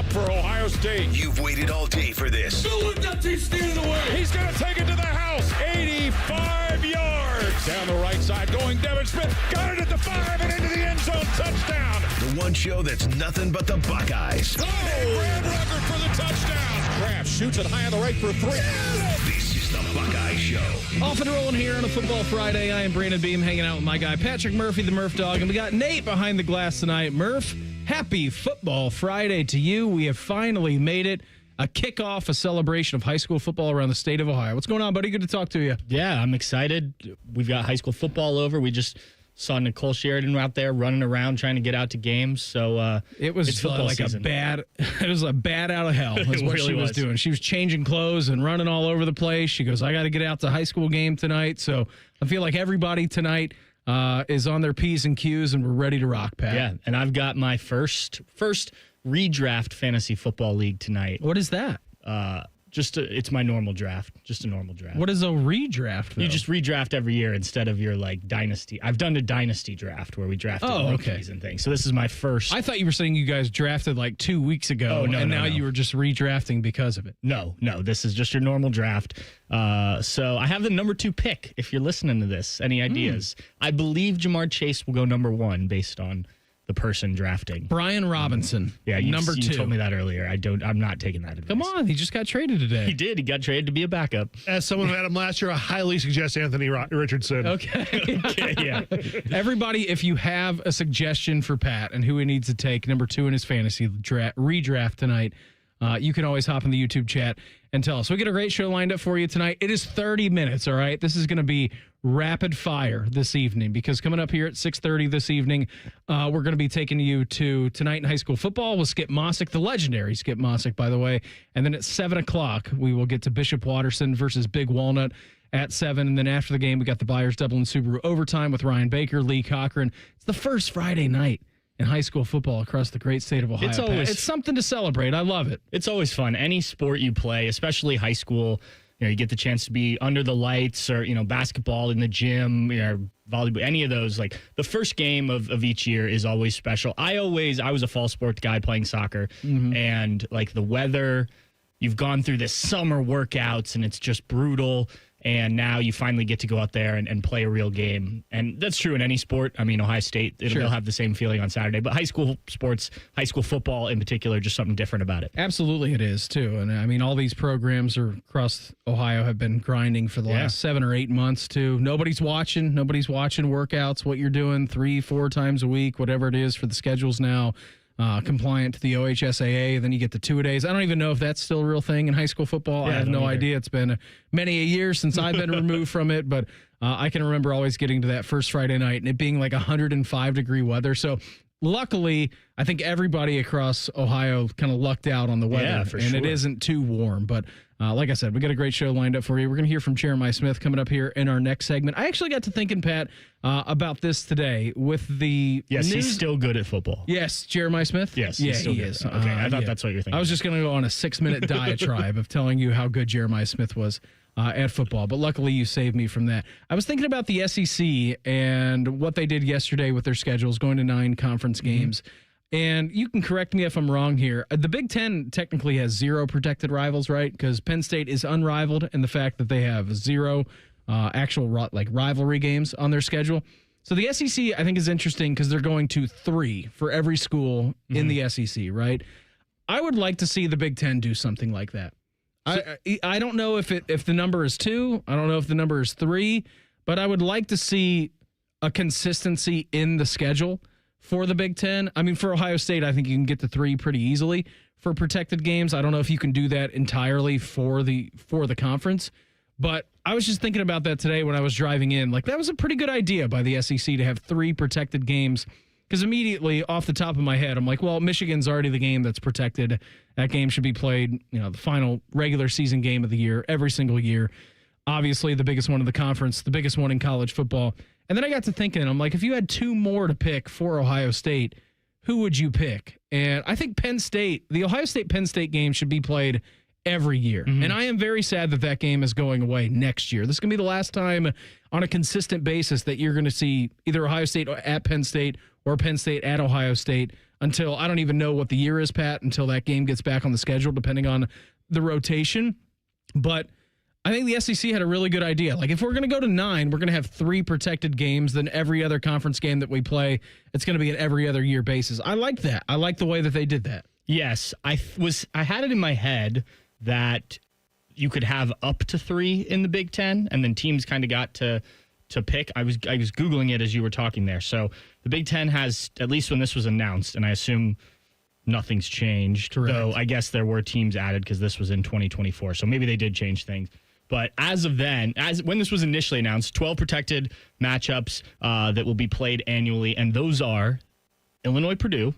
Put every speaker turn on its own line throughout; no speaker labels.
up for Ohio State.
You've waited all day for this.
He's going to take it to the house. 85 yards. Down the right side going Devin Smith. Got it at the 5 and into the end zone. Touchdown.
The one show that's nothing but the Buckeyes.
Oh, Brad Rucker for the touchdown. Kraft shoots it high on the right for 3.
This is the Buckeye Show.
Off and rolling here on a Football Friday. I am Brandon Beam, hanging out with my guy Patrick Murphy, the Murph Dog, and we got Nate behind the glass tonight. Murph, happy Football Friday to you. We have finally made it. A kickoff, a celebration of high school football around the state of Ohio. What's going on, buddy? Good to talk to you.
Yeah, I'm excited. We've got high school football over. We just saw Nicole Sheridan out there running around trying to get out to games. So
it was
football
like
season.
It was a bat out of hell is what
really
she was doing. She was changing clothes and running all over the place. She goes, I got to get out to high school game tonight. So I feel like everybody tonight is on their P's and Q's and we're ready to rock, Pat.
Yeah, and I've got my first redraft fantasy football league tonight.
What is that?
It's my normal draft, just a normal draft.
What is a redraft, though?
You just redraft every year instead of your dynasty. I've done a dynasty draft where we drafted rookies and things. So this is my first.
I thought you were saying you guys drafted 2 weeks ago, now you were just redrafting because of it.
No, this is just your normal draft. So I have the number 2 pick. If you're listening to this, any ideas? I believe Jamar Chase will go number 1 based on the person drafting.
Brian Robinson.
Yeah,
number 2.
You told me that earlier. I'm not taking that advice.
Come on, he just got traded today.
He did. He got traded to be a backup.
As someone who had him last year, I highly suggest Anthony Richardson.
Okay.
Okay, yeah.
Everybody, if you have a suggestion for Pat and who he needs to take number 2 in his fantasy redraft tonight, you can always hop in the YouTube chat and tell us. We got a great show lined up for you tonight. It is 30 minutes, all right? This is going to be rapid fire this evening because coming up here at 6:30 this evening, we're going to be taking you to Tonight in High School Football with Skip Mossick, the legendary Skip Mossick, by the way. And then at 7 o'clock, we will get to Bishop Watterson versus Big Walnut at 7. And then after the game, we got the Byers Dublin Subaru Overtime with Ryan Baker, Lee Cochran. It's the first Friday night in high school football across the great state of Ohio. It's something to celebrate. I love it.
It's always fun. Any sport you play, especially high school, you get the chance to be under the lights or, basketball in the gym, volleyball, any of those. The first game of each year is always special. I was a fall sports guy playing soccer, and the weather, you've gone through this summer workouts and it's just brutal. And now you finally get to go out there and play a real game. And that's true in any sport. Ohio State, they'll have the same feeling on Saturday. But high school sports, high school football in particular, just something different about it.
Absolutely it is, too. And, all these programs across Ohio have been grinding for the last 7 or 8 months, too. Nobody's watching workouts, what you're doing 3-4 times a week, whatever it is for the schedules now. Compliant to the OHSAA, then you get the 2-a-days. I don't even know if that's still a real thing in high school football. I have no idea. It's been many a year since I've been removed from it, but I can remember always getting to that first Friday night and it being 105-degree weather. So luckily, I think everybody across Ohio kind of lucked out on the weather, It isn't too warm. But like I said, we got a great show lined up for you. We're going to hear from Jeremiah Smith coming up here in our next segment. I actually got to thinking, Pat, about this today with the
he's still good at football.
Yes, Jeremiah Smith?
Yes,
he
is. Okay, I thought that's what you're thinking.
I was just going to go on a 6-minute diatribe of telling you how good Jeremiah Smith was at football, but luckily you saved me from that. I was thinking about the SEC and what they did yesterday with their schedules, going to 9 conference games. And you can correct me if I'm wrong here. The Big Ten technically has 0 protected rivals, right? Because Penn State is unrivaled in the fact that they have 0 actual rivalry games on their schedule. So the SEC, I think, is interesting because they're going to 3 for every school in the SEC, right? I would like to see the Big Ten do something like that. I don't know if the number is 2. I don't know if the number is 3. But I would like to see a consistency in the schedule for the Big Ten. For Ohio State, I think you can get to 3 pretty easily for protected games. I don't know if you can do that entirely for the conference, but I was just thinking about that today when I was driving in. That was a pretty good idea by the SEC to have 3 protected games, because immediately off the top of my head, I'm like, well, Michigan's already the game that's protected. That game should be played, the final regular season game of the year, every single year. Obviously, the biggest one in the conference, the biggest one in college football. And then I got to thinking, I'm like, if you had 2 more to pick for Ohio State, who would you pick? And I think Penn State, the Ohio State-Penn State game should be played every year. And I am very sad that game is going away next year. This is going to be the last time on a consistent basis that you're going to see either Ohio State at Penn State or Penn State at Ohio State until I don't even know what the year is, Pat, until that game gets back on the schedule, depending on the rotation. But I think the SEC had a really good idea. Like, if we're going to go to 9, we're going to have 3 protected games. Then every other conference game that we play, it's going to be an every other year basis. I like that. I like the way that they did that.
Yes, I had it in my head that you could have up to 3 in the Big Ten, and then teams kind of got to pick. I was Googling it as you were talking there. So the Big Ten has, at least when this was announced, and I assume nothing's changed.
Correct.
Though I guess there were teams added because this was in 2024. So maybe they did change things. But as of then, when this was initially announced, 12 protected matchups that will be played annually. And those are Illinois-Purdue,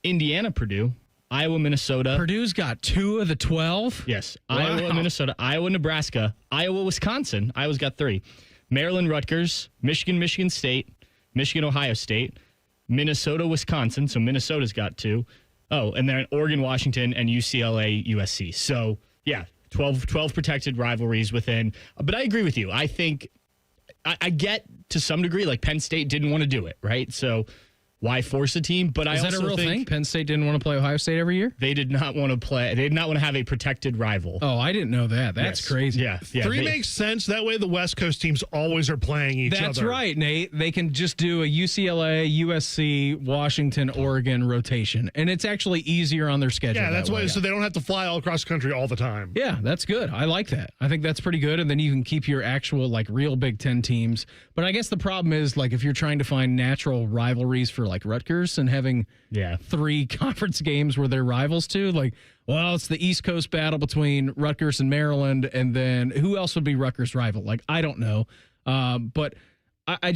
Indiana-Purdue, Iowa-Minnesota.
Purdue's got 2 of the 12?
Yes.
Wow.
Iowa-Minnesota, Iowa-Nebraska, Iowa-Wisconsin. Iowa's got 3. Maryland-Rutgers, Michigan-Michigan State, Michigan-Ohio State, Minnesota-Wisconsin. So Minnesota's got 2. Oh, and then Oregon-Washington and UCLA-USC. So, yeah. 12 protected rivalries within. But I agree with you. I think I get to some degree, like Penn State didn't want to do it, right? So why force a team? But
Is that a real thing? Penn State didn't want to play Ohio State every year?
They did not want to play. They did not want to have a protected rival.
Oh, I didn't know that. That's
Yes.
crazy.
Yeah.
3 makes sense. That way the West Coast teams always are playing each other.
That's right, Nate. They can just do a UCLA, USC, Washington, Oregon rotation, and it's actually easier on their schedule.
Yeah, that's
that
why.
way.
So they don't have to fly all across the country all the time.
Yeah, that's good. I like that. I think that's pretty good, and then you can keep your actual, like, real Big Ten teams. But I guess the problem is, like, if you're trying to find natural rivalries for, like, Rutgers and having 3 conference games where they're rivals to, like, well, it's the East Coast battle between Rutgers and Maryland, and then who else would be Rutgers' rival? Like, I don't know. But I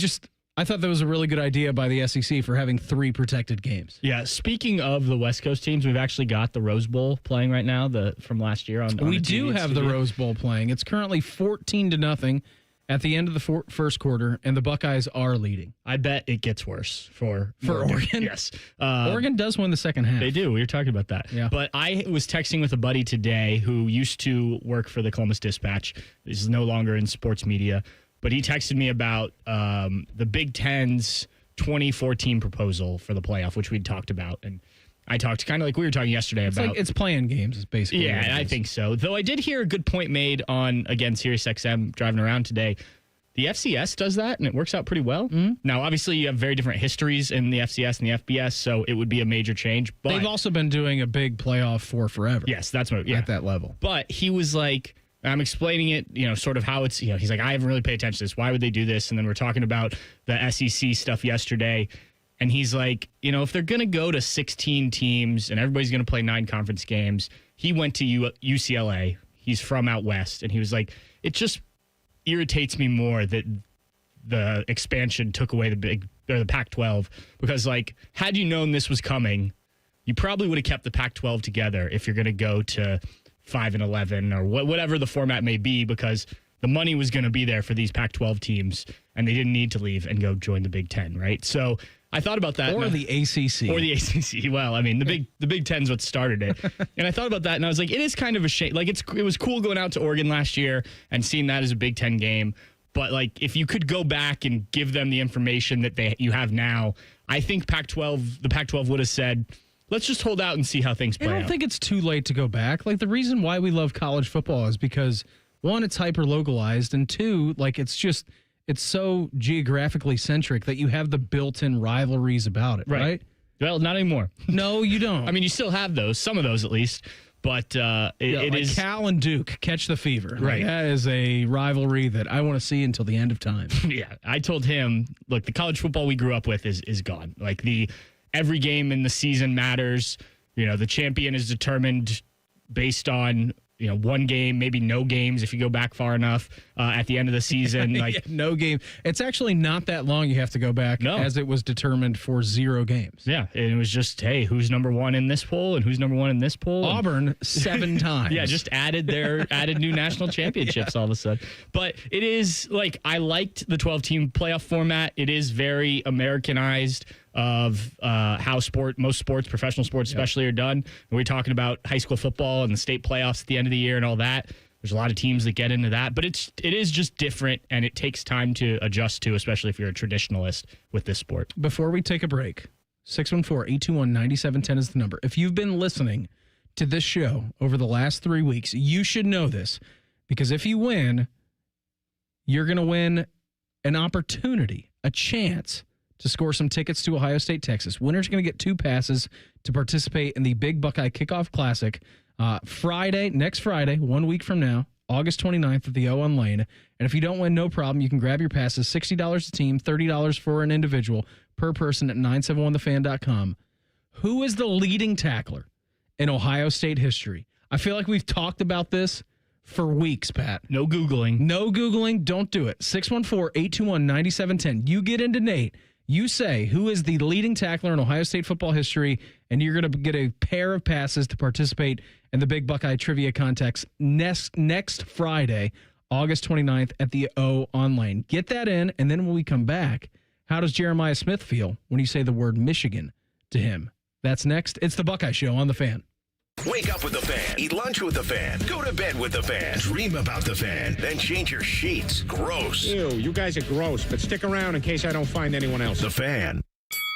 thought that was a really good idea by the SEC for having 3 protected games.
Yeah. Speaking of the West Coast teams, we've actually got the Rose Bowl playing right now. From last year on.
We
the
do
TV
have the Rose Bowl playing. It's currently 14-0 at the end of the first quarter, and the Buckeyes are leading.
I bet it gets worse for
Oregon.
Yes.
Oregon does win the second half.
They do. We were talking about that.
Yeah.
But I was texting with a buddy today who used to work for the Columbus Dispatch. He's no longer in sports media. But he texted me about the Big Ten's 2014 proposal for the playoff, which we'd talked about. And I talked kind of like we were talking yesterday
It's
about.
like it's playing games, is basically.
Yeah,
what it
I
is.
think so. Though I did hear a good point made on, again, SiriusXM driving around today. The FCS does that, and it works out pretty well. Mm-hmm. Now, obviously, you have very different histories in the FCS and the FBS, so it would be a major change. But
They've also been doing a big playoff for forever.
yes, that's what. Yeah,
At that level.
But he was like, I'm explaining it, sort of how it's, he's like, I haven't really paid attention to this. Why would they do this? And then we're talking about the SEC stuff yesterday. And he's like, if they're going to go to 16 teams and everybody's going to play 9 conference games, he went to UCLA. He's from out west. And he was like, it just irritates me more that the expansion took away the Pac-12 because, like, had you known this was coming, you probably would have kept the Pac-12 together if you're going to go to 5-11 or whatever the format may be, because the money was going to be there for these Pac-12 teams and they didn't need to leave and go join the Big Ten, right? So I thought about that.
Or the ACC.
Or the ACC. Well, I mean, the Big Ten's what started it. And I thought about that and I was like, it is kind of a shame. Like, it was cool going out to Oregon last year and seeing that as a Big Ten game. But, like, if you could go back and give them the information that you have now, I think the Pac-12 would have said, let's just hold out and see how things play out.
I don't think it's too late to go back. Like, the reason why we love college football is because, 1, it's hyper-localized, and 2, like, it's so geographically centric that you have the built-in rivalries about it, right?
Well, not anymore.
No, you don't.
I mean, you still have those, some of those at least, but it
like
is.
Cal and Duke catch the fever.
Right.
Like, that is a rivalry that I want to see until the end of time.
Yeah, I told him, look, the college football we grew up with is gone. Like, every game in the season matters. The champion is determined based on one game, maybe no games if you go back far enough at the end of the season. Like,
Yeah, no game. It's actually not that long you have to go back, as it was determined for 0 games.
yeah, and it was just, hey, who's number 1 in this poll and who's number 1 in this poll?
Auburn 7 times.
Yeah, just added new national championships all of a sudden. But it is, like, I liked the 12-team playoff format. It is very Americanized of how most sports, professional sports especially, are done. And we're talking about high school football and the state playoffs at the end of the year and all that. There's a lot of teams that get into that, but it is just different, and it takes time to adjust to, especially if you're a traditionalist with this sport.
Before we take a break, 614-821-9710 is the number. If you've been listening to this show over the last 3 weeks, you should know this, because if you win, you're going to win an opportunity, a chance to score some tickets to Ohio State, Texas. Winner's going to get 2 passes to participate in the Big Buckeye Kickoff Classic next Friday, 1 week from now, August 29th at the O on Lane. And if you don't win, no problem. You can grab your passes, $60 a team, $30 for an individual per person at 971thefan.com. Who is the leading tackler in Ohio State history? I feel like we've talked about this for weeks, Pat.
No Googling.
No Googling. Don't do it. 614-821-9710. You get into Nate. You say who is the leading tackler in Ohio State football history, and you're going to get a pair of passes to participate in the Big Buckeye Trivia Contest next Friday, August 29th at the O on Lane. Get that in, and then when we come back, how does Jeremiah Smith feel when you say the word Michigan to him? That's next. It's the Buckeye Show on The Fan.
Wake up with the Fan. Eat lunch with the Fan. Go to bed with the Fan. Dream about the Fan. Then change your sheets. Gross.
Ew, you guys are gross, but stick around in case I don't find anyone else.
The Fan.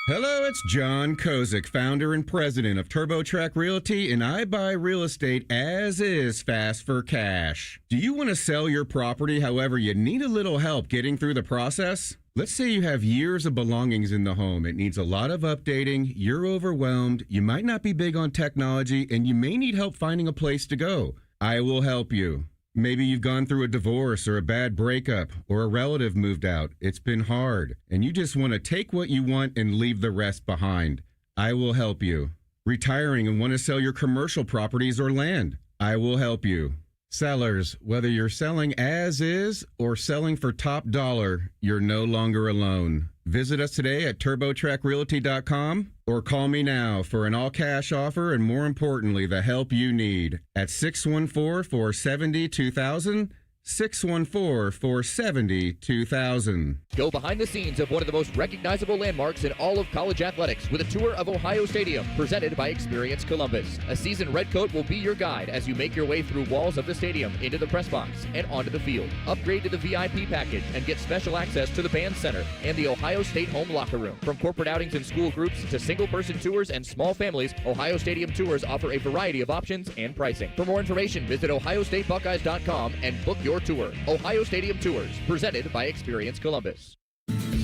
Hello, it's John Kozik, founder and president of TurboTrack Realty, and I buy real estate as is, fast for cash. Do you want to sell your property, however, you need a little help getting through the process? Let's say you have years of belongings in the home. It needs a lot of updating. You're overwhelmed. You might not be big on technology, and you may need help finding a place to go. I will help you. Maybe you've gone through a divorce or a bad breakup or a relative moved out. It's been hard, and you just want to take what you want and leave the rest behind. I will help you. Retiring and want to sell your commercial properties or land. I will help you. Sellers, whether you're selling as is or selling for top dollar, you're no longer alone. Visit us today at TurboTrackRealty.com or call me now for an all-cash offer and, more importantly, the help you need at 614-470-2000, 614-470-2000.
Go behind the scenes of one of the most recognizable landmarks in all of college athletics with a tour of Ohio Stadium presented by Experience Columbus. A seasoned redcoat will be your guide as you make your way through walls of the stadium, into the press box, and onto the field. Upgrade to the VIP package and get special access to the band center and the Ohio State home locker room. From corporate outings and school groups to single-person tours and small families, Ohio Stadium tours offer a variety of options and pricing. For more information, visit ohiostatebuckeyes.com and book your tour. Ohio Stadium Tours, presented by Experience Columbus.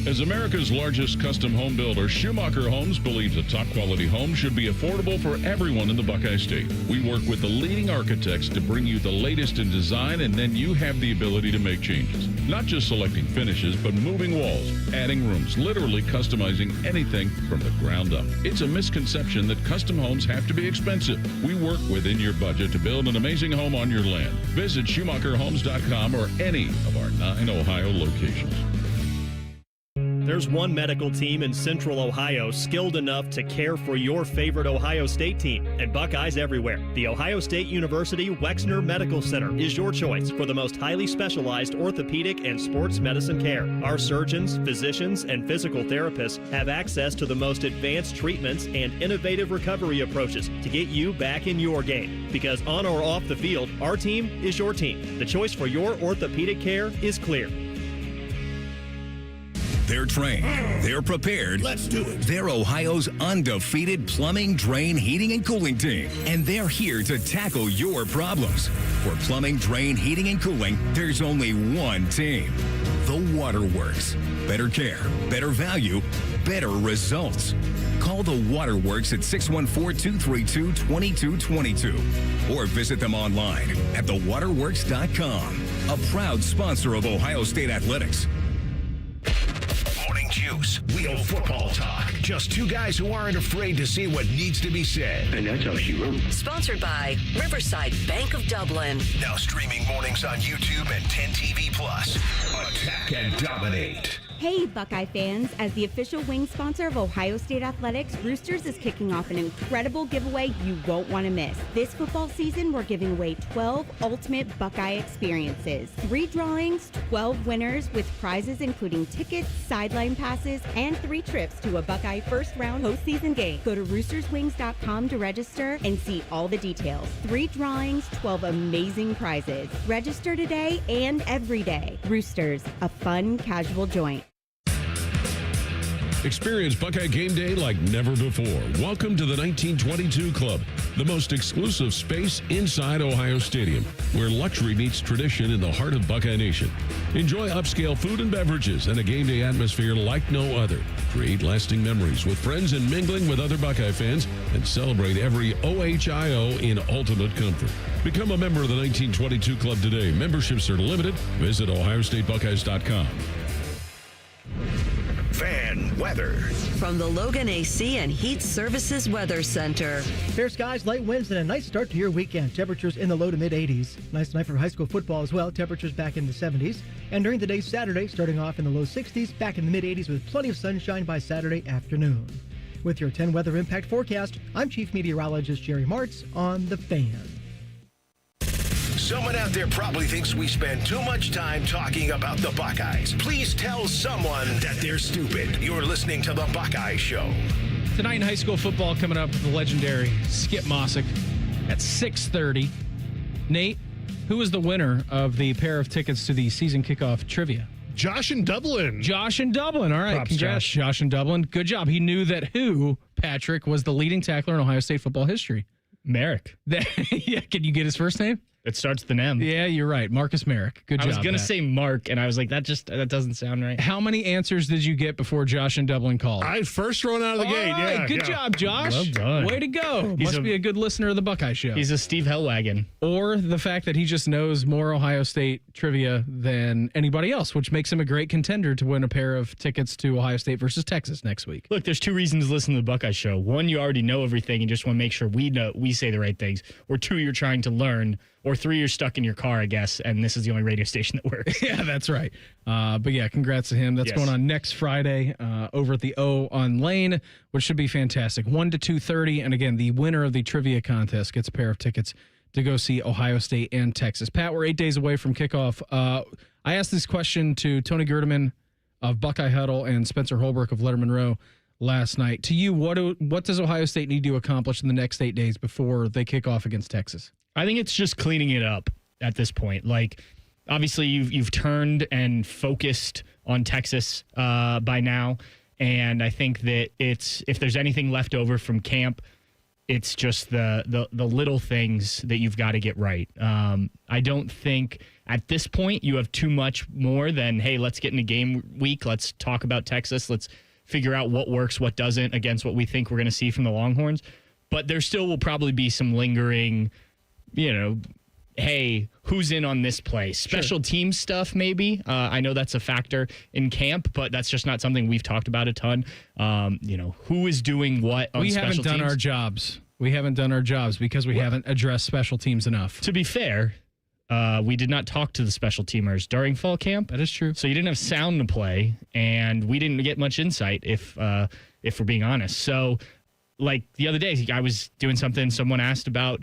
As America's largest custom home builder, Schumacher Homes believes a top-quality home should be affordable for everyone in the Buckeye State. We work with the leading architects to bring you the latest in design, and then you have the ability to make changes. Not just selecting finishes, but moving walls, adding rooms, literally customizing anything from the ground up. It's a misconception that custom homes have to be expensive. We work within your budget to build an amazing home on your land. Visit SchumacherHomes.com or any of our 9 Ohio locations.
There's one medical team in Central Ohio skilled enough to care for your favorite Ohio State team, and Buckeyes everywhere. The Ohio State University Wexner Medical Center is your choice for the most highly specialized orthopedic and sports medicine care. Our surgeons, physicians, and physical therapists have access to the most advanced treatments and innovative recovery approaches to get you back in your game. Because on or off the field, our team is your team. The choice for your orthopedic care is clear.
They're trained. They're prepared. Let's do it. They're Ohio's undefeated plumbing, drain, heating, and cooling team. And they're here to tackle your problems. For plumbing, drain, heating, and cooling, there's only one team. The Waterworks. Better care, better value, better results. Call the Waterworks at 614-232-2222 or visit them online at thewaterworks.com. A proud sponsor of Ohio State Athletics. Morning Juice, real football talk. Just two guys who aren't afraid to say what needs to be said.
And that's how she wrote. Sponsored by Riverside Bank of Dublin.
Now streaming mornings on YouTube and 10 TV Plus. Attack and dominate.
Hey, Buckeye fans. As the official wing sponsor of Ohio State Athletics, Roosters is kicking off an incredible giveaway you won't want to miss. This football season, we're giving away 12 ultimate Buckeye experiences. 3 drawings, 12 winners with prizes including tickets, sideline passes, and 3 trips to a Buckeye first-round postseason game. Go to roosterswings.com to register and see all the details. 3 drawings, 12 amazing prizes. Register today and every day. Roosters, a fun, casual joint.
Experience Buckeye game day like never before. Welcome to the 1922 Club, the most exclusive space inside Ohio Stadium, where luxury meets tradition in the heart of Buckeye Nation. Enjoy upscale food and beverages and a game day atmosphere like no other. Create lasting memories with friends and mingling with other Buckeye fans, and celebrate every OHIO in ultimate comfort. Become a member of the 1922 Club today. Memberships are limited. Visit OhioStateBuckeyes.com.
Fan weather
from the Logan AC and Heat Services Weather Center.
Fair skies, light winds, and a nice start to your weekend. Temperatures in the low to mid 80s. Nice night for high school football as well. Temperatures back in the 70s. And during the day Saturday, starting off in the low 60s, back in the mid 80s with plenty of sunshine by Saturday afternoon. With your 10 weather impact forecast, I'm Chief Meteorologist Jerry Martz on The Fan.
Someone out there probably thinks we spend too much time talking about the Buckeyes. Please tell someone that they're stupid. You're listening to the Buckeye Show.
Tonight in high school football, coming up with the legendary Skip Mossick at 6:30. Nate, who is the winner of the pair of tickets to the season kickoff trivia?
Josh in Dublin.
Josh in Dublin. All right.
Props,
Congrats, Josh in Dublin. Good job. He knew that Patrick, was the leading tackler in Ohio State football history.
Merrick.
Yeah, can you get his first name?
It starts with an M.
Yeah, you're right. Marcus Merrick. Good job.
I was going to say Mark, and I was like, that doesn't sound right.
How many answers did you get before Josh in Dublin called?
I first thrown out of the gate.
Right,
Yeah,
good job, Josh.
Well done.
Way to go. Must be a good listener of the Buckeye Show.
He's a Steve Hellwagon.
Or the fact that he just knows more Ohio State trivia than anybody else, which makes him a great contender to win a pair of tickets to Ohio State versus Texas next week.
Look, there's 2 reasons to listen to the Buckeye Show. 1, you already know everything and just want to make sure we say the right things. Or 2, you're trying to learn. Or 3, you're stuck in your car, I guess, and this is the only radio station that works.
Yeah, that's right. But yeah, congrats to him. That's going on next Friday over at the O on Lane, which should be fantastic. 1 to 2:30, and again, the winner of the trivia contest gets a pair of tickets to go see Ohio State and Texas. Pat, we're 8 days away from kickoff. I asked this question to Tony Gerdeman of Buckeye Huddle and Spencer Holbrook of Letterman Row last night. To you, what does Ohio State need to accomplish in the next 8 days before they kick off against Texas?
I think it's just cleaning it up at this point. Like, obviously, you've turned and focused on Texas by now, and I think that if there's anything left over from camp, it's just the little things that you've got to get right. I don't think at this point you have too much more than, hey, let's get into game week, let's talk about Texas, let's figure out what works, what doesn't against what we think we're going to see from the Longhorns. But there still will probably be some lingering, hey, who's in on this play? Special team stuff, maybe. I know that's a factor in camp, but that's just not something we've talked about a ton. Who is doing what on special teams?
We haven't done our jobs. We haven't done our jobs because we haven't addressed special teams enough.
To be fair, we did not talk to the special teamers during fall camp.
That is true.
So you didn't have sound to play, and we didn't get much insight, if we're being honest. So, like the other day, I was doing something, someone asked about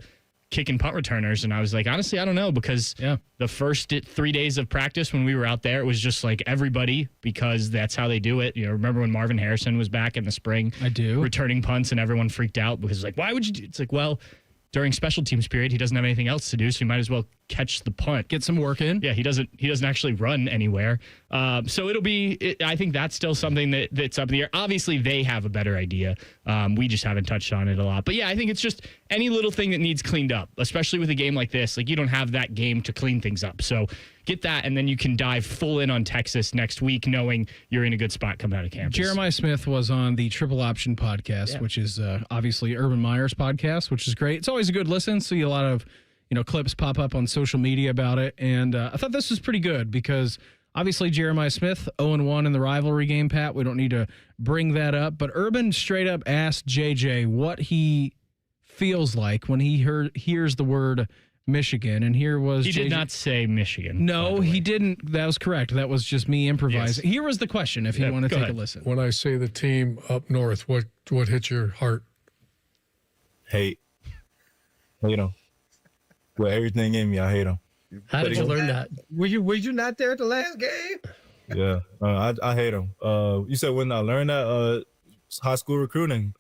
kick and punt returners, and I was like, honestly, I don't know, because the first 3 days of practice when we were out there, it was just like everybody, because that's how they do it. Remember when Marvin Harrison was back in the spring?
I do.
Returning punts, and everyone freaked out because like, why would you do? It's like, well, during special teams period, he doesn't have anything else to do, so he might as well catch the punt.
Get some work in.
Yeah, he doesn't actually run anywhere. So I think that's still something that's up in the air. Obviously, they have a better idea. We just haven't touched on it a lot. But yeah, I think it's just any little thing that needs cleaned up, especially with a game like this. Like, you don't have that game to clean things up. So get that, and then you can dive full in on Texas next week, knowing you're in a good spot coming out of campus.
Jeremiah Smith was on the Triple Option podcast, which is obviously Urban Meyer's podcast, which is great. It's always a good listen. See a lot of clips pop up on social media about it. And I thought this was pretty good because obviously Jeremiah Smith, 0-1 in the rivalry game, Pat. We don't need to bring that up. But Urban straight up asked JJ what he feels like when he hears the word Michigan. And here was
He did not say Michigan.
No, he didn't. That was correct. That was just me improvising.
Yes.
Here was the question, if you want to take a listen.
When I say the team up north, what hits your heart?
Hate them. With everything in me, I hate them.
How did you learn that? Were you not there at the last game?
Yeah, I hate them. You said when I learned that, high school recruiting.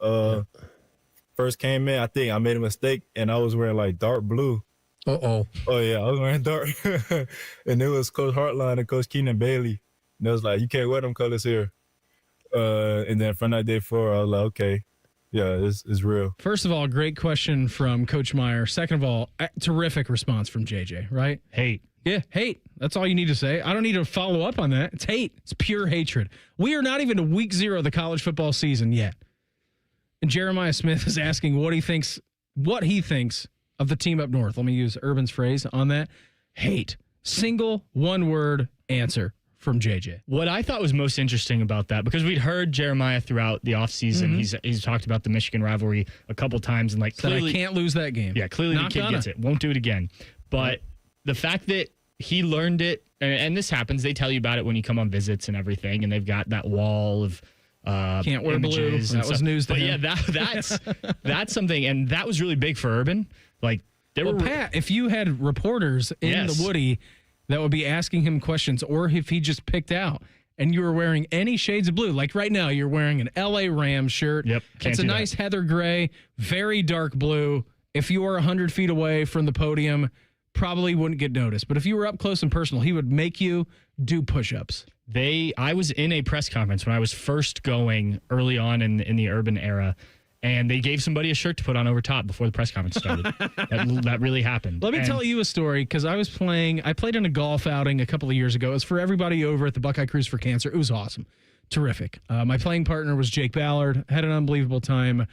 First came in, I think I made a mistake, and I was wearing like dark blue.
Oh
yeah, I was wearing dark, and it was Coach Hartline and Coach Keenan Bailey, and it was like, you can't wear them colors here. And then from that day forward, I was like, okay. Yeah, it's real.
First of all, great question from Coach Meyer. Second of all, terrific response from JJ, right?
Hate.
Yeah, hate. That's all you need to say. I don't need to follow up on that. It's hate. It's pure hatred. We are not even to week 0 of the college football season yet. And Jeremiah Smith is asking what he thinks of the team up north. Let me use Urban's phrase on that. Hate. Single, one-word answer from JJ.
What I thought was most interesting about that, because we'd heard Jeremiah throughout the offseason, he's talked about the Michigan rivalry a couple times, and like clearly
I can't lose that game.
Yeah, clearly the kid gets it. Won't do it again. But the fact that he learned it, and this happens, they tell you about it when you come on visits and everything, and they've got that wall of
can't wear blue. That was news to him.
Yeah, that's something, and that was really big for Urban. Like,
Pat, if you had reporters in the Woody that would be asking him questions, or if he just picked out and you were wearing any shades of blue, like right now you're wearing an LA Rams shirt.
Yep.
It's a nice heather gray, very dark blue. If you were 100 feet away from the podium, probably wouldn't get noticed. But if you were up close and personal, he would make you do push-ups.
I was in a press conference when I was first going early on in the Urban era, and they gave somebody a shirt to put on over top before the press conference started. that really happened.
Let me tell you a story, because I played in a golf outing a couple of years ago. It was for everybody over at the Buckeye Cruise for Cancer. It was awesome. Terrific. My playing partner was Jake Ballard. Had an unbelievable time.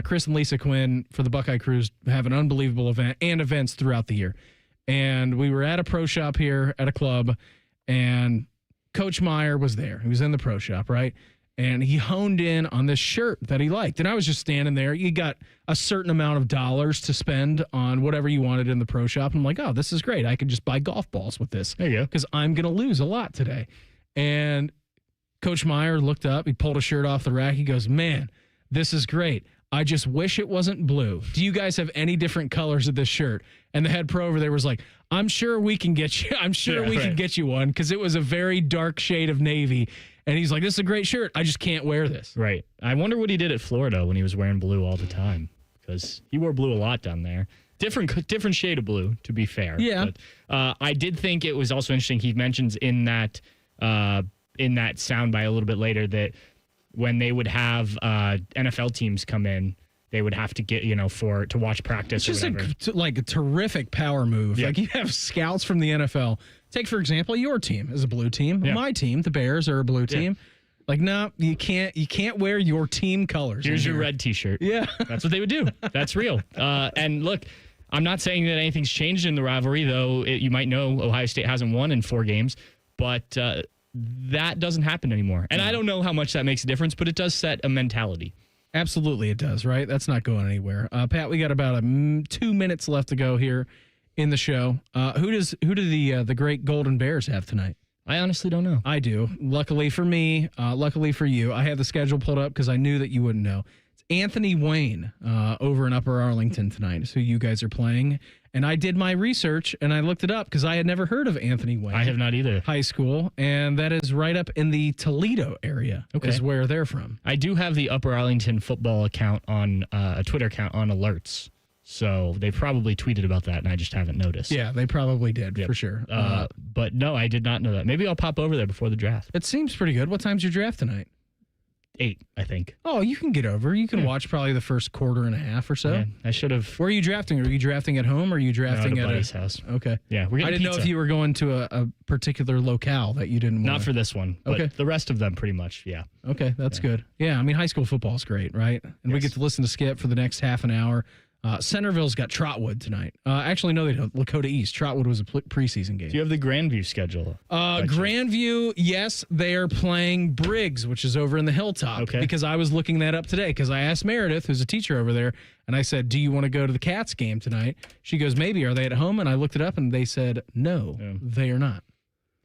Chris and Lisa Quinn for the Buckeye Cruise have an unbelievable event and events throughout the year. And we were at a pro shop here at a club, and Coach Meyer was there. He was in the pro shop, right? And he honed in on this shirt that he liked. And I was just standing there. You got a certain amount of dollars to spend on whatever you wanted in the pro shop. And I'm like, oh, this is great. I could just buy golf balls with this.
There you go.
Because I'm going to lose a lot today. And Coach Meyer looked up. He pulled a shirt off the rack. He goes, man, this is great. I just wish it wasn't blue. Do you guys have any different colors of this shirt? And the head pro over there was like, I'm sure we can get you. Can get you one, because it was a very dark shade of navy. And he's like, this is a great shirt. I just can't wear this.
Right. I wonder what he did at Florida when he was wearing blue all the time, because he wore blue a lot down there. Different shade of blue, to be fair.
Yeah.
But I did think it was also interesting. He mentions in that soundbite a little bit later that when they would have NFL teams come in, they would have to get, to watch practice.
It's
or
just a terrific power move.
Yeah.
Like, you have scouts from the NFL. Take, for example, your team is a blue team. Yeah. My team, the Bears, are a blue team. Like, no, you can't wear your team colors.
Here's your red T-shirt.
Yeah.
That's what they would do. That's real. And look, I'm not saying that anything's changed in the rivalry, though you might know Ohio State hasn't won in 4 games, but that doesn't happen anymore. And I don't know how much that makes a difference, but it does set a mentality.
Absolutely it does, right? That's not going anywhere. Pat, we got about 2 minutes left to go here in the show. Who do the great Golden Bears have tonight?
I honestly don't know.
I do. Luckily for me, luckily for you, I had the schedule pulled up because I knew that you wouldn't know. It's Anthony Wayne over in Upper Arlington tonight is who you guys are playing. And I did my research, and I looked it up because I had never heard of Anthony Wayne.
I have not either.
High school, and that is right up in the Toledo area is where they're from.
I do have the Upper Arlington football account on a Twitter account on alerts. So they probably tweeted about that, and I just haven't noticed.
Yeah, they probably did, for sure.
But no, I did not know that. Maybe I'll pop over there before the draft.
It seems pretty good. What time's your draft tonight?
8, I think.
Oh, you can get over. You can watch probably the first quarter and a half or so.
Yeah, I should have.
Where are you drafting? Are you drafting at home or are you drafting
at
a
buddy's house?
Okay.
Yeah, we're getting
I didn't know if you were going to a particular locale that you didn't want.
Not for this one. But the rest of them pretty much, yeah.
Okay, that's good. Yeah, I mean, high school football is great, right? And we get to listen to Skip for the next half an hour. Centerville's got Trotwood tonight. Actually, no, they don't. Lakota East. Trotwood was a preseason game.
Do you have the Grandview schedule?
Grandview, yes, they are playing Briggs, which is over in the Hilltop.
Okay.
Because I was looking that up today because I asked Meredith, who's a teacher over there, And I said, do you want to go to the Cats game tonight? She goes, maybe. Are they at home? And I looked it up, and they said, no, they are not.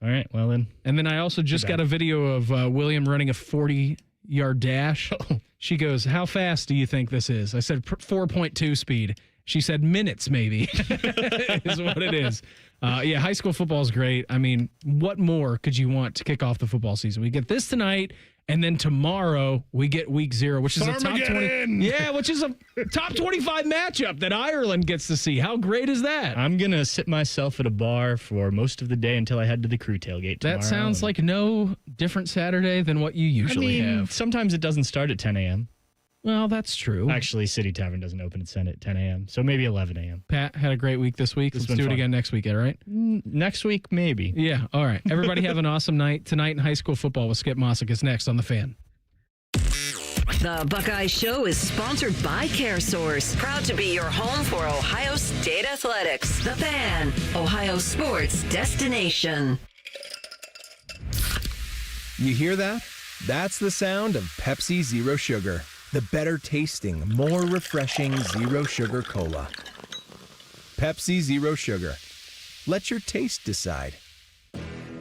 All right, well then.
And then I also just got a video of William running a 40-yard dash. She goes, how fast do you think this is? I said 4.2 speed. She said minutes, maybe, is what it is. Yeah, high school football is great. I mean, what more could you want to kick off the football season? We get this tonight, and then tomorrow we get week 0, which is a top 20. Yeah, which is a top 25 matchup that Ireland gets to see. How great is that?
I'm going to sit myself at a bar for most of the day until I head to the crew tailgate tomorrow.
That sounds like no different Saturday than what you usually have.
Sometimes it doesn't start at 10 a.m.
Well, that's true.
Actually, City Tavern doesn't open at 10 a.m., so maybe 11 a.m.
Pat had a great week this week. Let's do it again next week, all right?
Next week, maybe.
Yeah, all right. Everybody have an awesome night. Tonight in high school football with Skip Mossick is next on The Fan.
The Buckeye Show is sponsored by CareSource, proud to be your home for Ohio State athletics. The Fan, Ohio sports destination.
You hear that? That's the sound of Pepsi Zero Sugar, the better tasting, more refreshing Zero Sugar Cola. Pepsi Zero Sugar. Let your taste decide.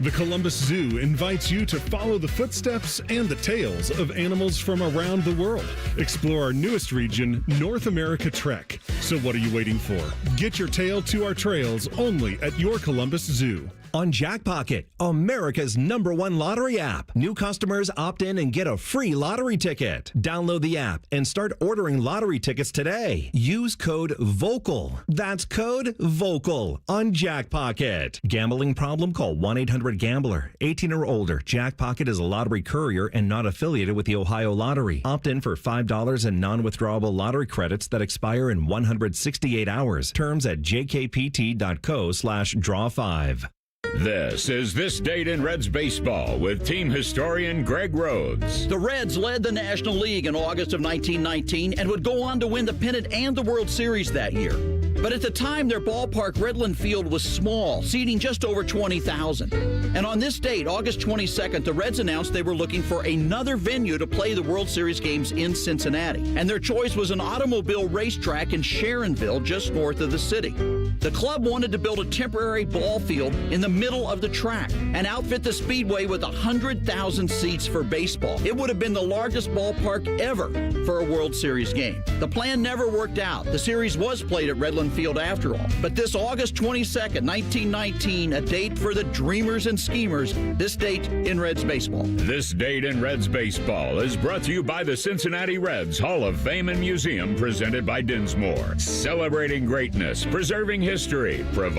The Columbus Zoo invites you to follow the footsteps and the tales of animals from around the world. Explore our newest region, North America Trek. So what are you waiting for? Get your tail to our trails only at your Columbus Zoo.
On Jackpocket, America's #1 lottery app. New customers opt in and get a free lottery ticket. Download the app and start ordering lottery tickets today. Use code VOCAL. That's code VOCAL on Jackpocket. Gambling problem? Call 1-800-GAMBLER. 18 or older. Jackpocket is a lottery courier and not affiliated with the Ohio Lottery. Opt in for $5 in non-withdrawable lottery credits that expire in 168 hours. Terms at jkpt.co/draw5.
This is This Date in Reds Baseball with team historian Greg Rhodes.
The Reds led the National League in August of 1919 and would go on to win the pennant and the World Series that year. But at the time, their ballpark, Redland Field, was small, seating just over 20,000. And on this date, August 22nd, the Reds announced they were looking for another venue to play the World Series games in Cincinnati. And their choice was an automobile racetrack in Sharonville, just north of the city. The club wanted to build a temporary ball field in the middle of the track and outfit the speedway with 100,000 seats for baseball. It would have been the largest ballpark ever for a World Series game. The plan never worked out. The series was played at Redland Field after all. But this August 22nd, 1919, a date for the dreamers and schemers, this date in Reds baseball.
This Date in Reds Baseball is brought to you by the Cincinnati Reds Hall of Fame and Museum, presented by Dinsmore. Celebrating greatness, preserving history,